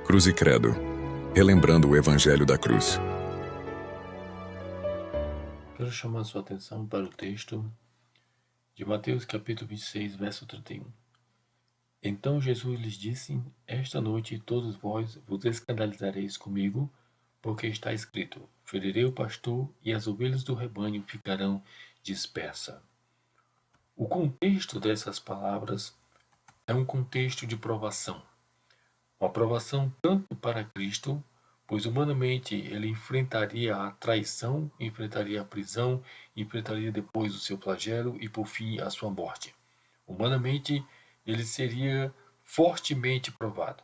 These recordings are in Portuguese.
Cruz e Credo, relembrando o Evangelho da Cruz. Quero chamar sua atenção para o texto de Mateus capítulo 26, verso 31. Então Jesus lhes disse: Esta noite todos vós vos escandalizareis comigo, porque está escrito: Ferirei o pastor e as ovelhas do rebanho ficarão dispersas. O contexto dessas palavras é um contexto de provação. Uma provação tanto para Cristo, pois humanamente ele enfrentaria a traição, enfrentaria a prisão, enfrentaria depois o seu flagelo e por fim a sua morte. Humanamente ele seria fortemente provado,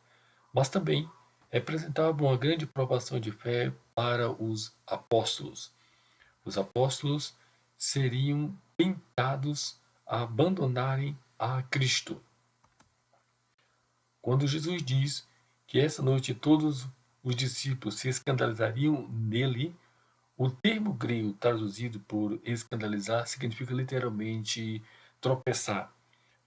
mas também representava uma grande provação de fé para os apóstolos. Os apóstolos seriam tentados a abandonarem a Cristo. Quando Jesus diz que essa noite todos os discípulos se escandalizariam nele, o termo grego traduzido por escandalizar significa literalmente tropeçar.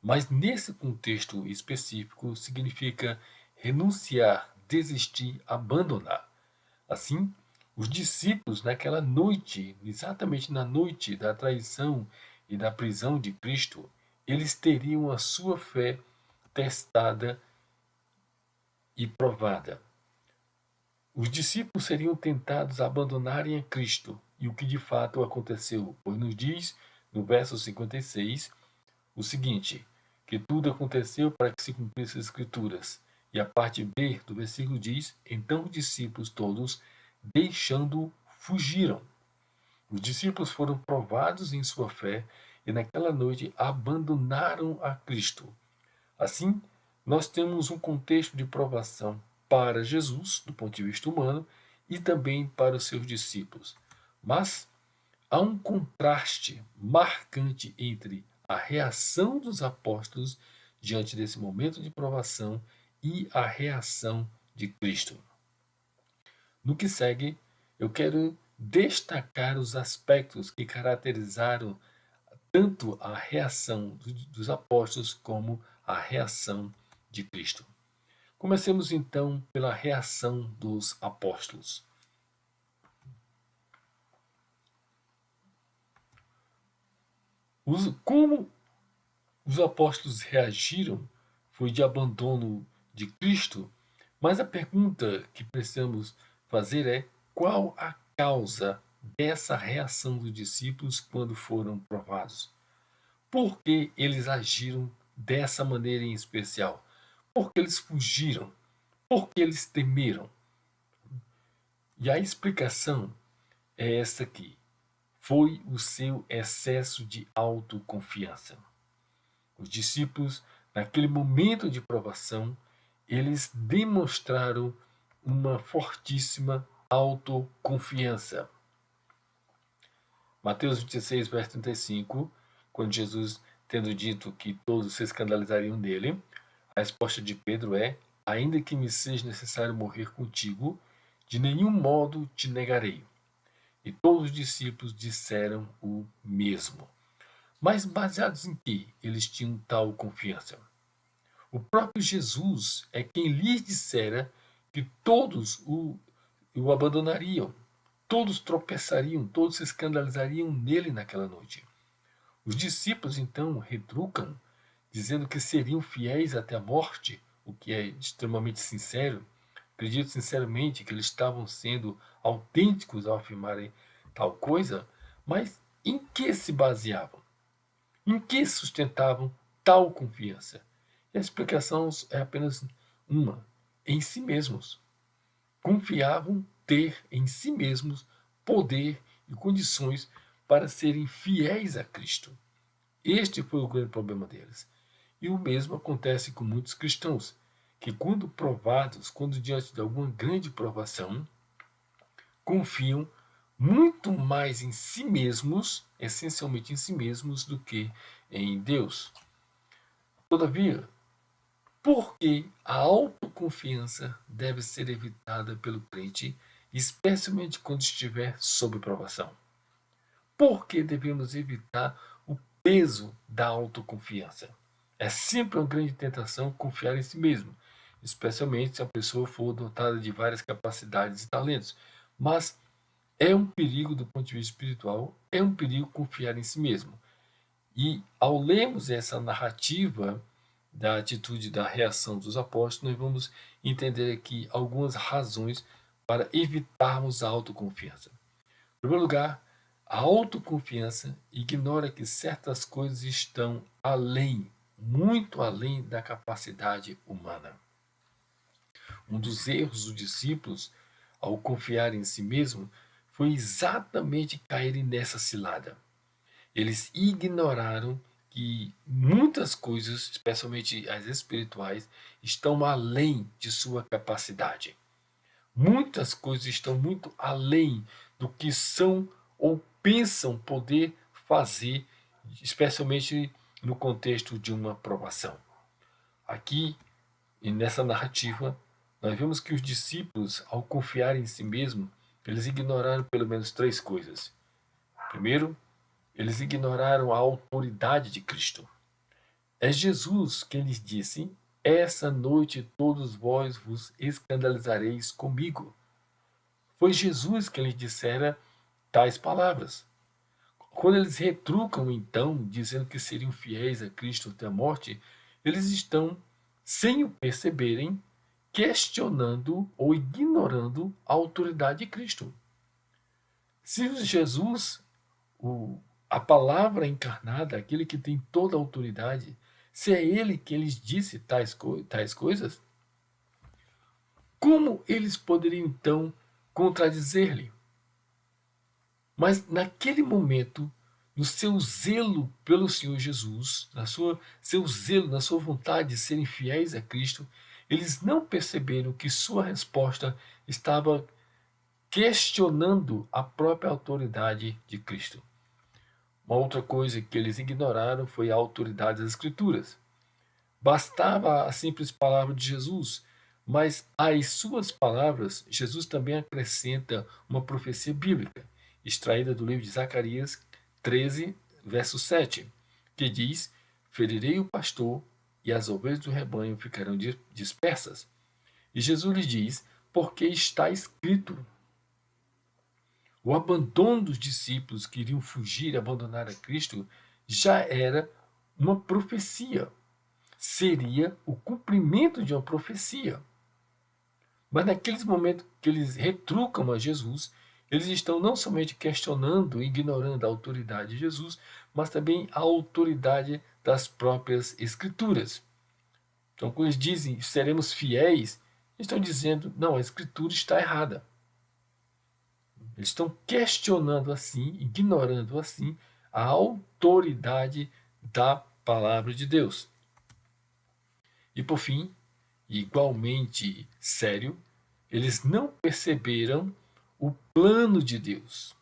Mas nesse contexto específico significa renunciar, desistir, abandonar. Assim, os discípulos naquela noite, exatamente na noite da traição e da prisão de Cristo, eles teriam a sua fé testada e provada. Os discípulos seriam tentados a abandonarem a Cristo, e o que de fato aconteceu, pois nos diz, no verso 56, o seguinte, que tudo aconteceu para que se cumprissem as Escrituras. E a parte B do versículo diz, então os discípulos todos, deixando-o, fugiram. Os discípulos foram provados em sua fé e naquela noite abandonaram a Cristo. Assim, nós temos um contexto de provação para Jesus, do ponto de vista humano, e também para os seus discípulos. Mas há um contraste marcante entre a reação dos apóstolos diante desse momento de provação e a reação de Cristo. No que segue, eu quero destacar os aspectos que caracterizaram tanto a reação dos apóstolos como a reação de Cristo. Comecemos então pela reação dos apóstolos. Como os apóstolos reagiram foi de abandono de Cristo, mas a pergunta que precisamos fazer é: qual a causa dessa reação dos discípulos quando foram provados? Por que eles agiram dessa maneira em especial? Por que eles fugiram? Por que eles temeram? E a explicação é essa aqui. Foi o seu excesso de autoconfiança. Os discípulos, naquele momento de provação, eles demonstraram uma fortíssima autoconfiança. Mateus 26, verso 35, quando Jesus, tendo dito que todos se escandalizariam nele, a resposta de Pedro é: ainda que me seja necessário morrer contigo, de nenhum modo te negarei. E todos os discípulos disseram o mesmo. Mas baseados em que eles tinham tal confiança? O próprio Jesus é quem lhes dissera que todos o abandonariam, todos tropeçariam, todos se escandalizariam nele naquela noite. Os discípulos então retrucam, dizendo que seriam fiéis até a morte, o que é extremamente sincero. Acredito sinceramente que eles estavam sendo autênticos ao afirmarem tal coisa, mas em que se baseavam? Em que sustentavam tal confiança? E a explicação é apenas uma: em si mesmos. Confiavam ter em si mesmos poder e condições para serem fiéis a Cristo. Este foi o grande problema deles. E o mesmo acontece com muitos cristãos, que quando provados, quando diante de alguma grande provação, confiam muito mais em si mesmos, essencialmente em si mesmos, do que em Deus. Todavia, por que a autoconfiança deve ser evitada pelo crente, especialmente quando estiver sob provação? Por que devemos evitar o peso da autoconfiança? É sempre uma grande tentação confiar em si mesmo, especialmente se a pessoa for dotada de várias capacidades e talentos. Mas é um perigo do ponto de vista espiritual, é um perigo confiar em si mesmo. E ao lermos essa narrativa da atitude, da reação dos apóstolos, nós vamos entender aqui algumas razões para evitarmos a autoconfiança. Em primeiro lugar, a autoconfiança ignora que certas coisas estão além, muito além da capacidade humana. Um dos erros dos discípulos, ao confiar em si mesmo, foi exatamente caírem nessa cilada. Eles ignoraram que muitas coisas, especialmente as espirituais, estão além de sua capacidade. Muitas coisas estão muito além do que são ou pensam poder fazer, especialmente no contexto de uma provação. Aqui, e nessa narrativa, nós vemos que os discípulos, ao confiar em si mesmos, eles ignoraram pelo menos três coisas. Primeiro, eles ignoraram a autoridade de Cristo. É Jesus quem lhes disse: essa noite todos vós vos escandalizareis comigo. Foi Jesus quem lhes dissera tais palavras. Quando eles retrucam, então, dizendo que seriam fiéis a Cristo até a morte, eles estão, sem o perceberem, questionando ou ignorando a autoridade de Cristo. Se Jesus, a palavra encarnada, aquele que tem toda a autoridade, se é ele que lhes disse tais coisas, como eles poderiam então contradizer-lhe? Mas naquele momento, no seu zelo pelo Senhor Jesus, seu zelo, na sua vontade de serem fiéis a Cristo, eles não perceberam que sua resposta estava questionando a própria autoridade de Cristo. Uma outra coisa que eles ignoraram foi a autoridade das Escrituras. Bastava a simples palavra de Jesus, mas às suas palavras, Jesus também acrescenta uma profecia bíblica, extraída do livro de Zacarias 13, verso 7, que diz: ferirei o pastor e as ovelhas do rebanho ficarão dispersas. E Jesus lhe diz: porque está escrito. O abandono dos discípulos que iriam fugir e abandonar a Cristo já era uma profecia. Seria o cumprimento de uma profecia. Mas naqueles momentos que eles retrucam a Jesus, eles estão não somente questionando e ignorando a autoridade de Jesus, mas também a autoridade das próprias Escrituras. Então, quando eles dizem seremos fiéis, estão dizendo, não, a Escritura está errada. Eles estão questionando assim, ignorando assim, a autoridade da palavra de Deus. E por fim, igualmente sério, eles não perceberam o plano de Deus.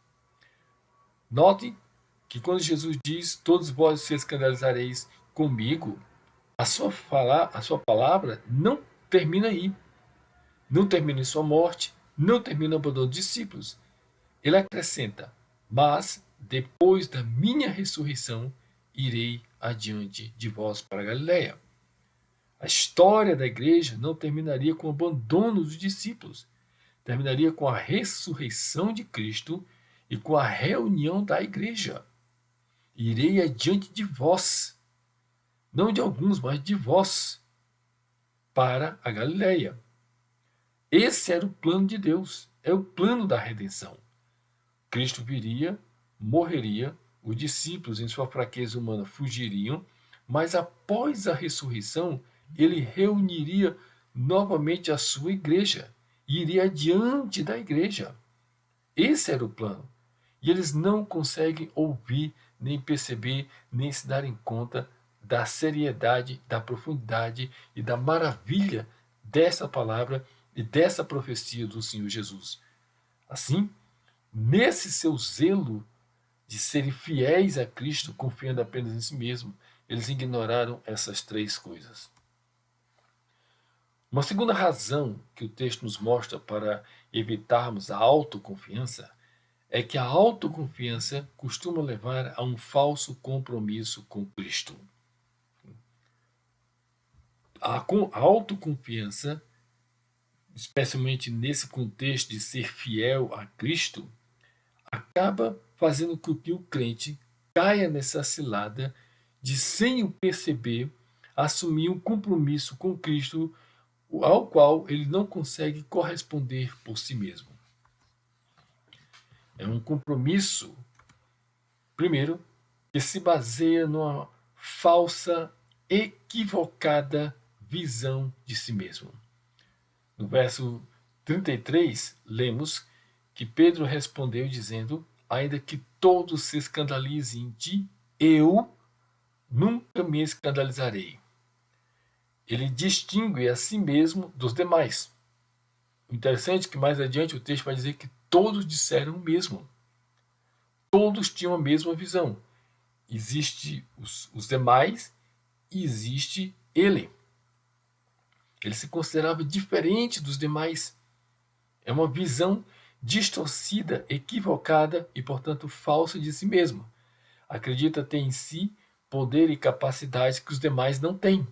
Note que quando Jesus diz: todos vós se escandalizareis comigo, a sua palavra não termina aí. Não termina em sua morte, não termina no abandono dos discípulos. Ele acrescenta: mas depois da minha ressurreição irei adiante de vós para a Galiléia. A história da igreja não terminaria com o abandono dos discípulos, terminaria com a ressurreição de Cristo e com a reunião da igreja. Irei adiante de vós, não de alguns, mas de vós, para a Galiléia. Esse era o plano de Deus, é o plano da redenção. Cristo viria, morreria, os discípulos em sua fraqueza humana fugiriam, mas após a ressurreição, ele reuniria novamente a sua igreja e iria adiante da igreja. Esse era o plano. E eles não conseguem ouvir, nem perceber, nem se darem conta da seriedade, da profundidade e da maravilha dessa palavra e dessa profecia do Senhor Jesus. Assim, nesse seu zelo de serem fiéis a Cristo, confiando apenas em si mesmo, eles ignoraram essas três coisas. Uma segunda razão que o texto nos mostra para evitarmos a autoconfiança é que a autoconfiança costuma levar a um falso compromisso com Cristo. A autoconfiança, especialmente nesse contexto de ser fiel a Cristo, acaba fazendo com que o crente caia nessa cilada de, sem o perceber, assumir um compromisso com Cristo ao qual ele não consegue corresponder por si mesmo. É um compromisso, primeiro, que se baseia numa falsa, equivocada visão de si mesmo. No verso 33, lemos que Pedro respondeu dizendo: ainda que todos se escandalizem em ti, eu nunca me escandalizarei. Ele distingue a si mesmo dos demais. O interessante é que mais adiante o texto vai dizer que todos disseram o mesmo. Todos tinham a mesma visão. Existe os demais e existe ele. Ele se considerava diferente dos demais. É uma visão distorcida, equivocada e, portanto, falsa de si mesmo. Acredita ter em si poder e capacidade que os demais não têm.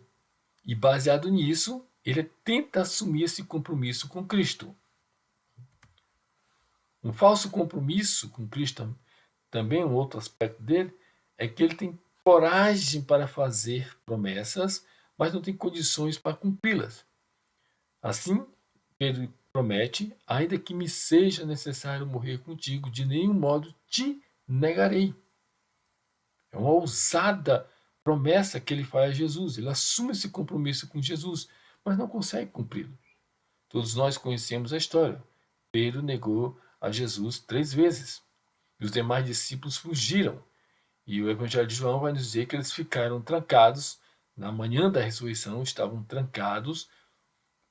E, baseado nisso, ele tenta assumir esse compromisso com Cristo. Um falso compromisso com Cristo, também um outro aspecto dele, é que ele tem coragem para fazer promessas, mas não tem condições para cumpri-las. Assim, Pedro promete: ainda que me seja necessário morrer contigo, de nenhum modo te negarei. É uma ousada promessa que ele faz a Jesus. Ele assume esse compromisso com Jesus, mas não consegue cumpri-lo. Todos nós conhecemos a história. Pedro negou a Jesus 3 vezes. E os demais discípulos fugiram. E o Evangelho de João vai nos dizer que eles ficaram trancados. Na manhã da ressurreição, estavam trancados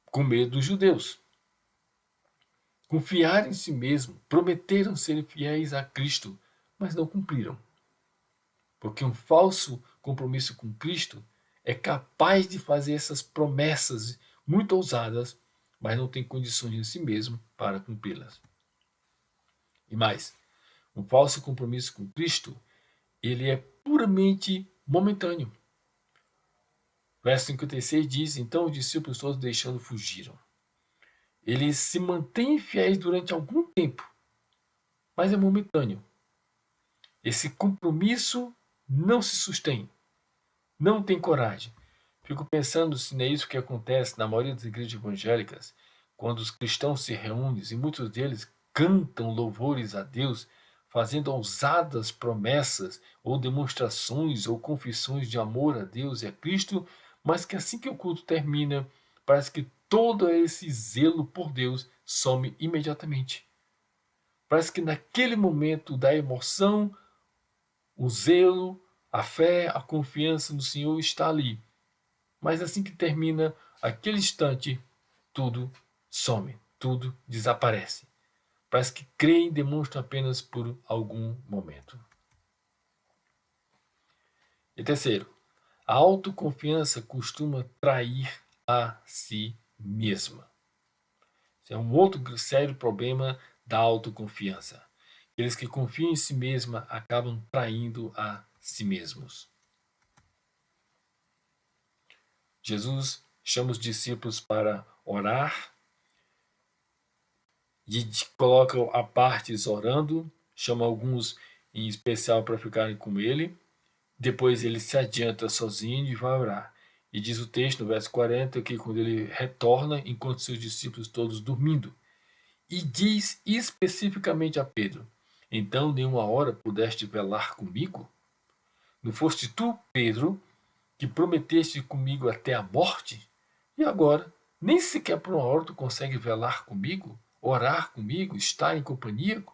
com medo dos judeus. Confiaram em si mesmo, prometeram ser fiéis a Cristo, mas não cumpriram. Porque um falso compromisso com Cristo é capaz de fazer essas promessas muito ousadas, mas não tem condições em si mesmo para cumpri-las. E mais, um falso compromisso com Cristo, ele é puramente momentâneo. Verso 56 diz: então os discípulos todos deixando fugiram. Eles se mantêm fiéis durante algum tempo, mas é momentâneo. Esse compromisso não se sustém, não tem coragem. Fico pensando se não é isso que acontece na maioria das igrejas evangélicas, quando os cristãos se reúnem e muitos deles cantam louvores a Deus, fazendo ousadas promessas ou demonstrações ou confissões de amor a Deus e a Cristo, mas que assim que o culto termina, parece que todo esse zelo por Deus some imediatamente. Parece que naquele momento da emoção, o zelo, a fé, a confiança no Senhor está ali. Mas assim que termina aquele instante, tudo some, tudo desaparece. Parece que creem e demonstram apenas por algum momento. E terceiro, a autoconfiança costuma trair a si mesma. Esse é um outro sério problema da autoconfiança. Aqueles que confiam em si mesma acabam traindo a si mesmos. Jesus chama os discípulos para orar e coloca a partes orando, chama alguns em especial para ficarem com ele. Depois ele se adianta sozinho e vai orar. E diz o texto, no verso 40, que quando ele retorna, encontra seus discípulos todos dormindo. E diz especificamente a Pedro: então nenhuma hora pudeste velar comigo? Não foste tu, Pedro, que prometeste comigo até a morte? E agora, nem sequer por uma hora tu consegue velar comigo, orar comigo, estar em companhia,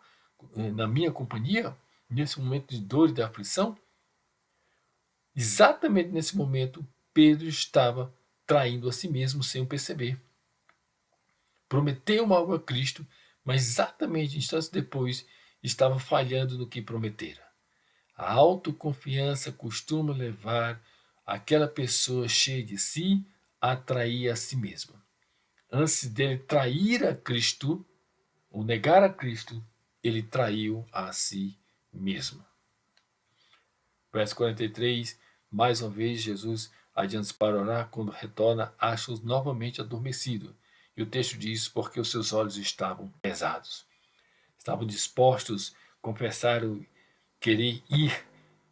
na minha companhia, nesse momento de dor e de aflição? Exatamente nesse momento, Pedro estava traindo a si mesmo sem o perceber. Prometeu algo a Cristo, mas exatamente instantes depois estava falhando no que prometera. A autoconfiança costuma levar aquela pessoa cheia de si a trair a si mesma. Antes dele trair a Cristo, ou negar a Cristo, ele traiu a si mesmo. Verso 43, mais uma vez Jesus adianta para orar, quando retorna, acha-os novamente adormecido. E o texto diz, porque os seus olhos estavam pesados. Estavam dispostos, confessaram querer ir,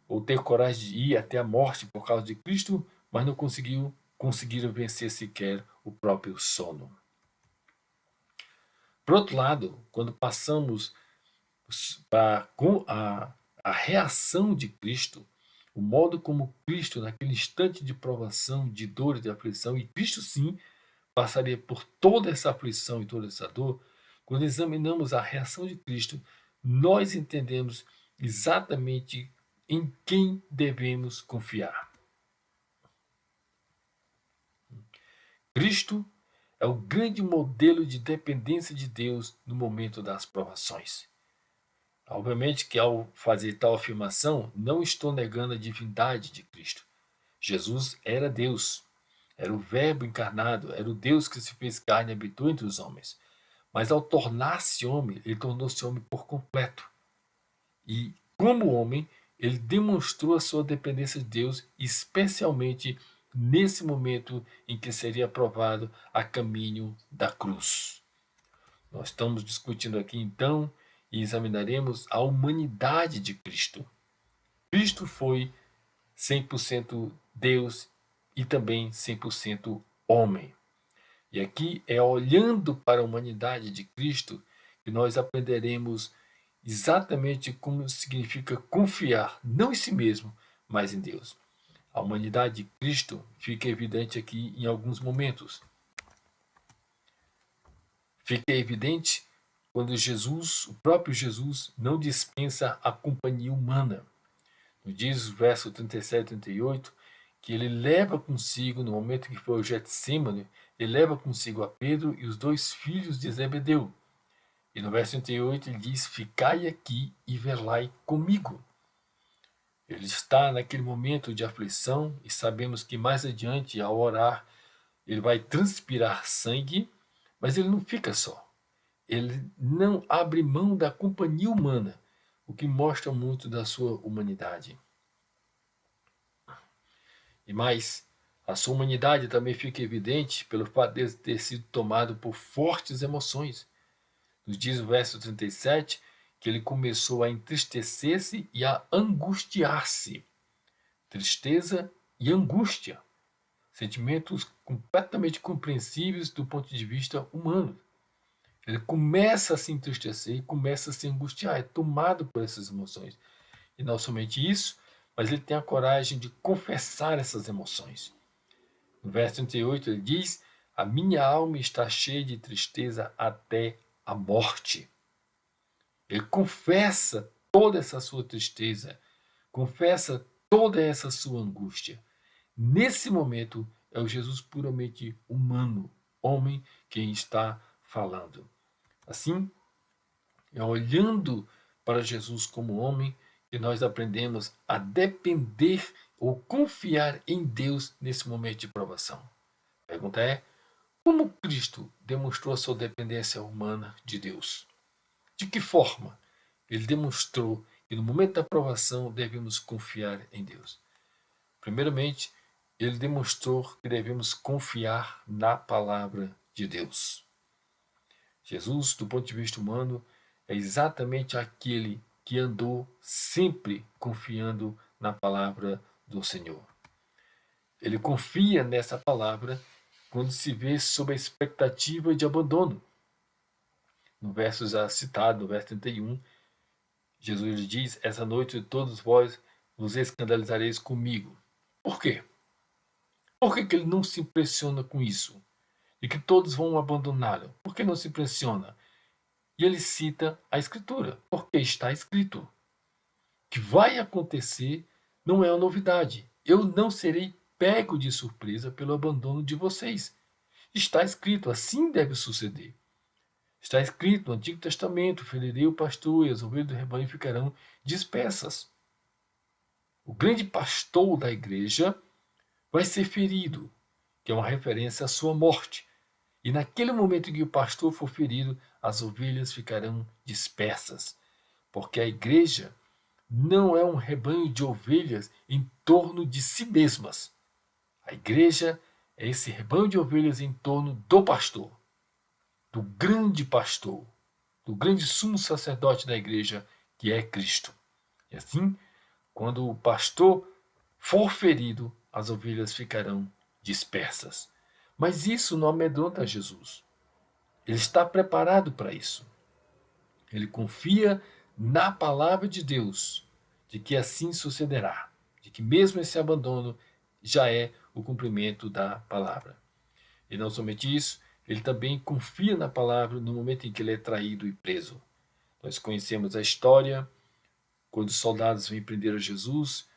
ou ter coragem de ir até a morte por causa de Cristo, mas não conseguiram vencer sequer o próprio sono. Por outro lado, quando passamos para a reação de Cristo, o modo como Cristo, naquele instante de provação, de dor e de aflição, e Cristo sim passaria por toda essa aflição e toda essa dor, quando examinamos a reação de Cristo, nós entendemos exatamente em quem devemos confiar. Cristo é o grande modelo de dependência de Deus no momento das provações. Obviamente que ao fazer tal afirmação, não estou negando a divindade de Cristo. Jesus era Deus, era o Verbo encarnado, era o Deus que se fez carne e habitou entre os homens. Mas ao tornar-se homem, ele tornou-se homem por completo. E, como homem, ele demonstrou a sua dependência de Deus, especialmente nesse momento em que seria provado a caminho da cruz. Nós estamos discutindo aqui então e examinaremos a humanidade de Cristo. Cristo foi 100% Deus e também 100% homem. E aqui é olhando para a humanidade de Cristo que nós aprenderemos exatamente como significa confiar, não em si mesmo, mas em Deus. A humanidade de Cristo fica evidente aqui em alguns momentos. Fica evidente quando Jesus, o próprio Jesus, não dispensa a companhia humana. Diz o verso 37 e 38 que ele leva consigo, no momento que foi o Getsêmane, ele leva consigo a Pedro e os 2 filhos de Zebedeu. E no verso 38 ele diz, ficai aqui e velai comigo. Ele está naquele momento de aflição e sabemos que mais adiante, ao orar, ele vai transpirar sangue, mas ele não fica só. Ele não abre mão da companhia humana, o que mostra muito da sua humanidade. E mais, a sua humanidade também fica evidente pelo fato de ter sido tomado por fortes emoções. Nos diz o verso 37 que ele começou a entristecer-se e a angustiar-se. Tristeza e angústia. Sentimentos completamente compreensíveis do ponto de vista humano. Ele começa a se entristecer e começa a se angustiar, é tomado por essas emoções. E não somente isso, mas ele tem a coragem de confessar essas emoções. No verso 38 ele diz, a minha alma está cheia de tristeza até a morte. Ele confessa toda essa sua tristeza, confessa toda essa sua angústia. Nesse momento é o Jesus puramente humano, homem, quem está falando. Assim, é olhando para Jesus como homem que nós aprendemos a depender ou confiar em Deus nesse momento de provação. A pergunta é, como Cristo demonstrou a sua dependência humana de Deus? De que forma ele demonstrou que no momento da provação devemos confiar em Deus? Primeiramente, ele demonstrou que devemos confiar na palavra de Deus. Jesus, do ponto de vista humano, é exatamente aquele que andou sempre confiando na palavra do Senhor. Ele confia nessa palavra quando se vê sob a expectativa de abandono. No verso já citado, no verso 31, Jesus lhe diz, essa noite todos vós vos escandalizareis comigo. Por quê? Por que ele não se impressiona com isso? E que todos vão abandoná-lo? Por que não se impressiona? E ele cita a Escritura, porque está escrito. O que vai acontecer não é uma novidade. Eu não serei pego de surpresa pelo abandono de vocês. Está escrito, assim deve suceder. Está escrito no Antigo Testamento, ferirei o pastor e as ovelhas do rebanho ficarão dispersas. O grande pastor da igreja vai ser ferido, que é uma referência à sua morte. E naquele momento em que o pastor for ferido, as ovelhas ficarão dispersas, porque a igreja não é um rebanho de ovelhas em torno de si mesmas. A igreja é esse rebanho de ovelhas em torno do pastor, do grande sumo sacerdote da igreja, que é Cristo. E assim, quando o pastor for ferido, as ovelhas ficarão dispersas. Mas isso não amedronta Jesus. Ele está preparado para isso. Ele confia na palavra de Deus, de que assim sucederá, de que mesmo esse abandono já é o cumprimento da palavra. E não somente isso, ele também confia na palavra no momento em que ele é traído e preso. Nós conhecemos a história, quando os soldados vêm prender a Jesus,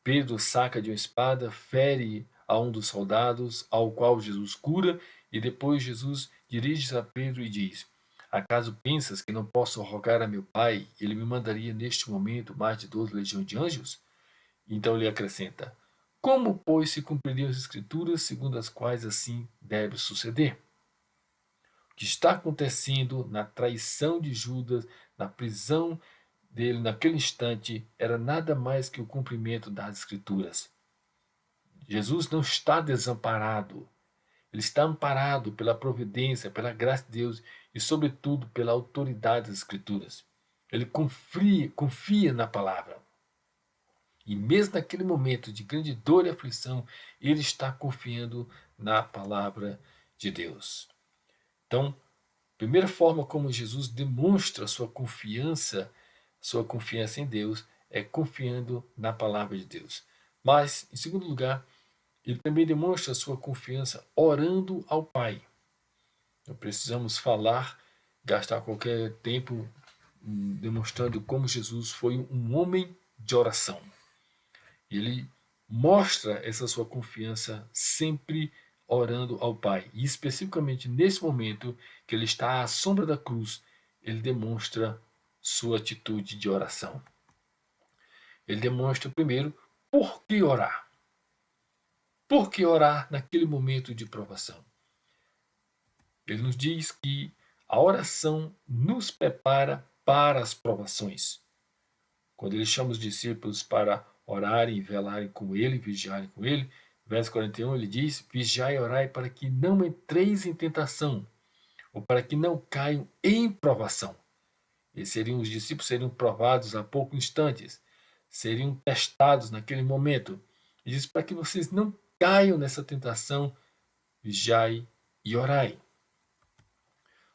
Pedro saca de uma espada, fere a um dos soldados, ao qual Jesus cura, e depois Jesus dirige-se a Pedro e diz: Acaso pensas que não posso rogar a meu Pai, ele me mandaria neste momento mais de 12 legiões de anjos? Então ele acrescenta: Como, pois, se cumpririam as Escrituras segundo as quais assim deve suceder? O que está acontecendo na traição de Judas, na prisão dele naquele instante, era nada mais que o cumprimento das Escrituras. Jesus não está desamparado. Ele está amparado pela providência, pela graça de Deus e, sobretudo, pela autoridade das Escrituras. Ele confia na palavra. E mesmo naquele momento de grande dor e aflição, ele está confiando na palavra de Deus. Então, a primeira forma como Jesus demonstra sua confiança em Deus, é confiando na palavra de Deus. Mas, em segundo lugar, ele também demonstra sua confiança orando ao Pai. Não precisamos gastar qualquer tempo demonstrando como Jesus foi um homem de oração. Ele mostra essa sua confiança sempre orando ao Pai. E especificamente nesse momento que ele está à sombra da cruz, ele demonstra sua atitude de oração. Ele demonstra primeiro por que orar. Por que orar naquele momento de provação? Ele nos diz que a oração nos prepara para as provações. Quando ele chama os discípulos para orarem, velarem com ele, vigiarem com ele, verso 41, ele diz: Vigiai e orai para que não entreis em tentação, ou para que não caiam em provação. Os discípulos seriam provados a poucos instantes, seriam testados naquele momento. Ele diz: para que vocês não caiam nessa tentação, vigiai e orai.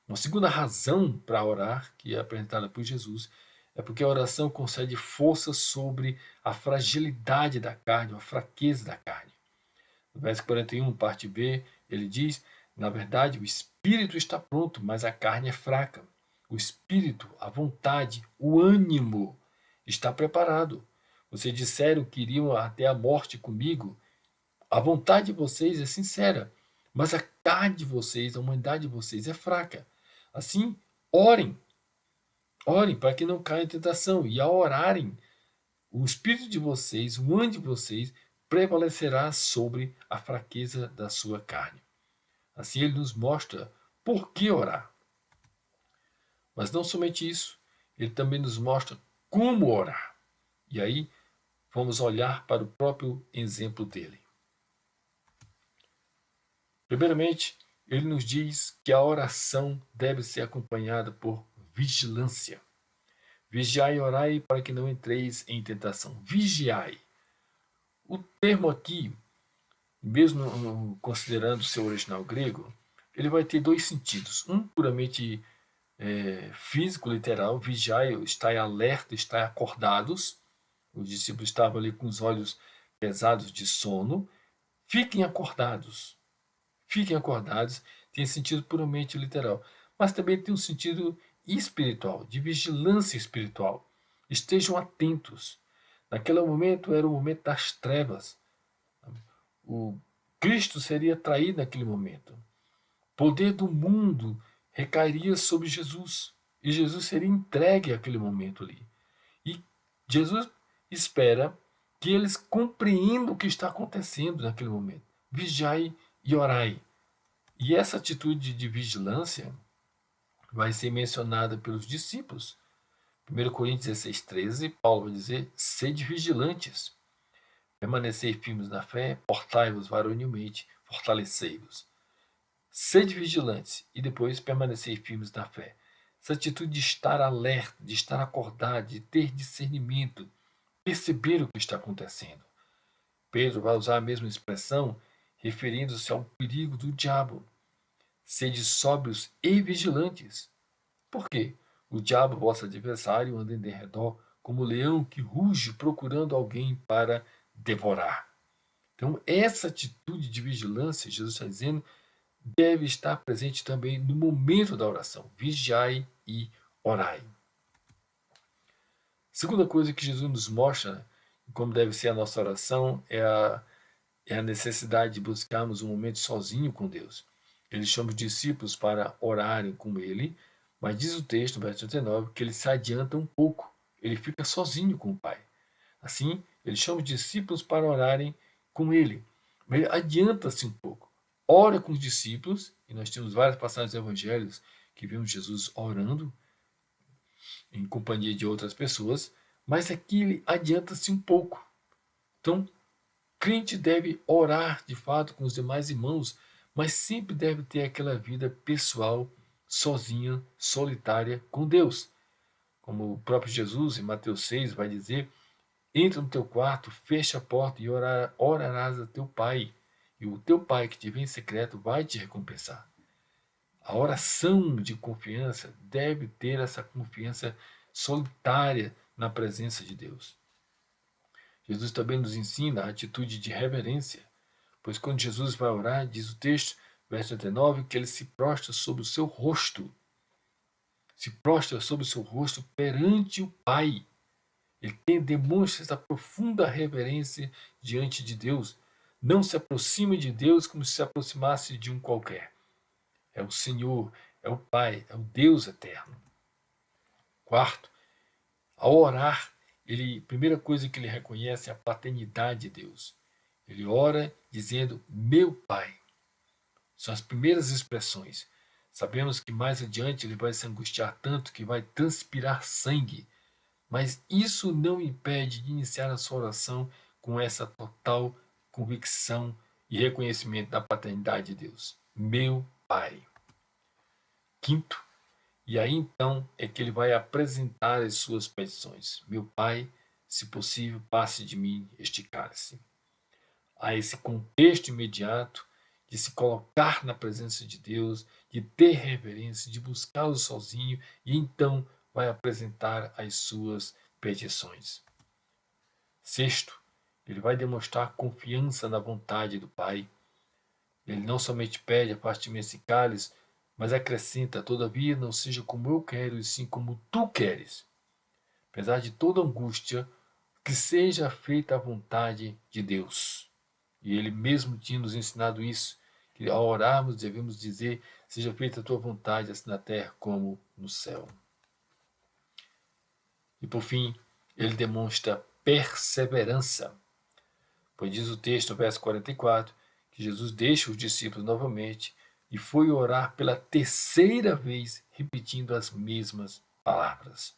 Uma segunda razão para orar, que é apresentada por Jesus, é porque a oração concede força sobre a fragilidade da carne, a fraqueza da carne. No verso 41, parte B, ele diz: na verdade, o espírito está pronto, mas a carne é fraca. O espírito, a vontade, o ânimo está preparado. Vocês disseram que iriam até a morte comigo. A vontade de vocês é sincera, mas a carne de vocês, a humanidade de vocês é fraca. Assim, orem. Orem para que não caia em tentação. E ao orarem, o espírito de vocês, o ânimo de vocês, prevalecerá sobre a fraqueza da sua carne. Assim ele nos mostra por que orar. Mas não somente isso, ele também nos mostra como orar. E aí vamos olhar para o próprio exemplo dele. Primeiramente, ele nos diz que a oração deve ser acompanhada por vigilância. Vigiai e orai para que não entreis em tentação. Vigiai. O termo aqui, mesmo considerando seu original grego, ele vai ter dois sentidos. Um puramente físico, literal. Vigiai, estai alerta, estai acordados. Os discípulos estavam ali com os olhos pesados de sono. Fiquem acordados. Fiquem acordados, tem sentido puramente literal, mas também tem um sentido espiritual, de vigilância espiritual. Estejam atentos. Naquele momento era o momento das trevas. O Cristo seria traído naquele momento. O poder do mundo recairia sobre Jesus e Jesus seria entregue àquele momento ali. E Jesus espera que eles compreendam o que está acontecendo naquele momento. Vigiai e orai. E essa atitude de vigilância vai ser mencionada pelos discípulos. 1 Coríntios 16, 13, Paulo vai dizer: sede vigilantes. Permanecei firmes na fé, portai-vos varonilmente, fortalecei-vos. Sede vigilantes e depois permanecei firmes na fé. Essa atitude de estar alerta, de estar acordado, de ter discernimento, perceber o que está acontecendo. Pedro vai usar a mesma expressão referindo-se ao perigo do diabo. Sede sóbrios e vigilantes. Por quê? O diabo, vosso adversário, anda em derredor como leão que ruge procurando alguém para devorar. Então, essa atitude de vigilância, Jesus está dizendo, deve estar presente também no momento da oração. Vigiai e orai. Segunda coisa que Jesus nos mostra como deve ser a nossa oração é a necessidade de buscarmos um momento sozinho com Deus. Ele chama os discípulos para orarem com ele, mas diz o texto, no verso 39, que ele se adianta um pouco. Ele fica sozinho com o Pai. Assim, ele chama os discípulos para orarem com ele. Mas ele adianta-se um pouco. Ora com os discípulos, e nós temos várias passagens dos evangelhos que vemos Jesus orando em companhia de outras pessoas, mas aqui ele adianta-se um pouco. Então, crente deve orar de fato com os demais irmãos, mas sempre deve ter aquela vida pessoal, sozinha, solitária com Deus. Como o próprio Jesus, em Mateus 6, vai dizer: entra no teu quarto, fecha a porta e orarás a teu Pai. E o teu Pai que te vê em secreto vai te recompensar. A oração de confiança deve ter essa confiança solitária na presença de Deus. Jesus também nos ensina a atitude de reverência, pois quando Jesus vai orar, diz o texto, verso 39, que ele se prostra sobre o seu rosto. Se prostra sobre o seu rosto perante o Pai. Ele demonstra essa profunda reverência diante de Deus. Não se aproxima de Deus como se aproximasse de um qualquer. É o Senhor, é o Pai, é o Deus eterno. Quarto, ao orar, primeira coisa que ele reconhece é a paternidade de Deus. Ele ora dizendo, meu Pai. São as primeiras expressões. Sabemos que mais adiante ele vai se angustiar tanto que vai transpirar sangue. Mas isso não impede de iniciar a sua oração com essa total convicção e reconhecimento da paternidade de Deus. Meu Pai. Quinto, e aí então é que ele vai apresentar as suas petições. Meu Pai, se possível, passe de mim este cálice. Há esse contexto imediato de se colocar na presença de Deus, de ter reverência, de buscá-lo sozinho e então vai apresentar as suas petições. Sexto, ele vai demonstrar confiança na vontade do Pai. Ele não somente pede a parte de mim esse cálice, mas acrescenta, todavia não seja como eu quero, e sim como tu queres. Apesar de toda angústia, que seja feita a vontade de Deus. E ele mesmo tinha nos ensinado isso, que ao orarmos devemos dizer, seja feita a tua vontade, assim na terra como no céu. E por fim, ele demonstra perseverança. Pois diz o texto, verso 44, que Jesus deixa os discípulos novamente e foi orar pela terceira vez, repetindo as mesmas palavras.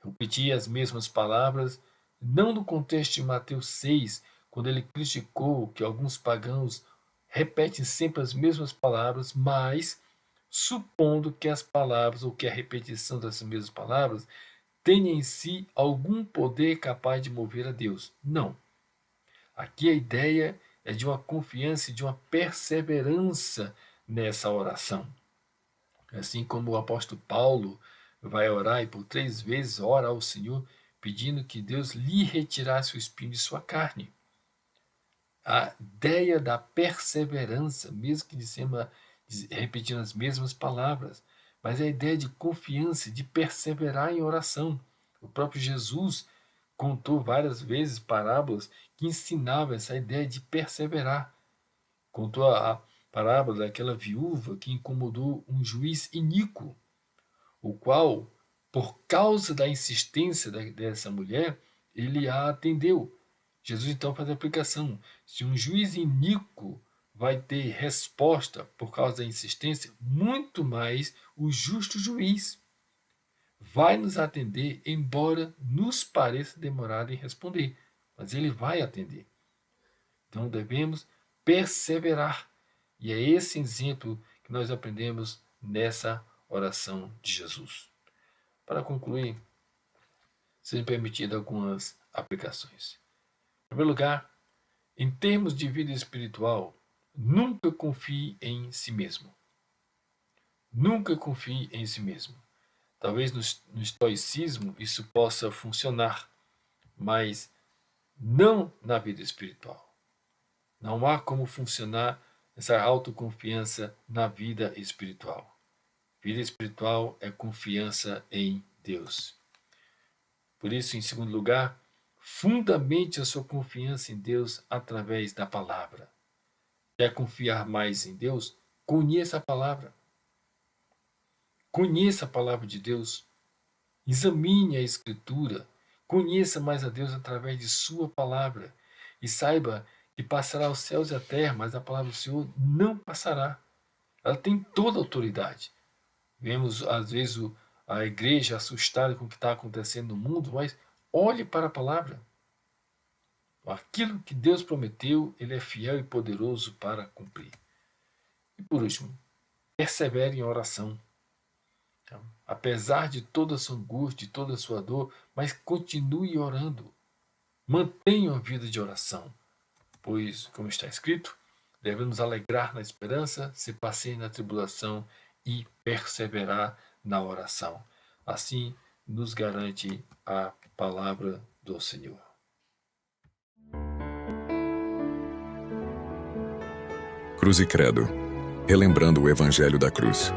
Repetir as mesmas palavras, não no contexto de Mateus 6, quando ele criticou que alguns pagãos repetem sempre as mesmas palavras, mas supondo que as palavras ou que a repetição dessas mesmas palavras tenha em si algum poder capaz de mover a Deus. Não. Aqui a ideia é de uma confiança e de uma perseverança nessa oração. Assim como o apóstolo Paulo vai orar e por 3 vezes ora ao Senhor, pedindo que Deus lhe retirasse o espinho de sua carne. A ideia da perseverança, mesmo que repetindo as mesmas palavras, mas a ideia de confiança, de perseverar em oração. O próprio Jesus contou várias vezes parábolas que ensinavam essa ideia de perseverar. Contou a parábola daquela viúva que incomodou um juiz iníquo, o qual, por causa da insistência dessa mulher, ele a atendeu. Jesus então faz a aplicação. Se um juiz iníquo vai ter resposta por causa da insistência, muito mais o justo juiz vai nos atender, embora nos pareça demorado em responder. mas Ele vai atender. Então devemos perseverar. E é esse exemplo que nós aprendemos nessa oração de Jesus. Para concluir, sejam permitidas algumas aplicações. Em primeiro lugar, em termos de vida espiritual, nunca confie em si mesmo. Nunca confie em si mesmo. Talvez no estoicismo isso possa funcionar, mas não na vida espiritual. Não há como funcionar essa autoconfiança na vida espiritual. Vida espiritual é confiança em Deus. Por isso, em segundo lugar, fundamente a sua confiança em Deus através da palavra. Quer confiar mais em Deus? Conheça a palavra. Conheça a palavra de Deus. Examine a Escritura. Conheça mais a Deus através de sua palavra. E saiba que passará os céus e a terra, mas a palavra do Senhor não passará. Ela tem toda a autoridade. Vemos, às vezes, a igreja assustada com o que está acontecendo no mundo, mas olhe para a palavra. Aquilo que Deus prometeu, Ele é fiel e poderoso para cumprir. E por último, persevere em oração. Então, apesar de toda a sua angústia, de toda a sua dor, mas continue orando. Mantenha uma vida de oração, pois, como está escrito, devemos alegrar na esperança, ser paciente na tribulação e perseverar na oração. Assim nos garante a palavra do Senhor. Cruz e Credo. Relembrando o Evangelho da Cruz.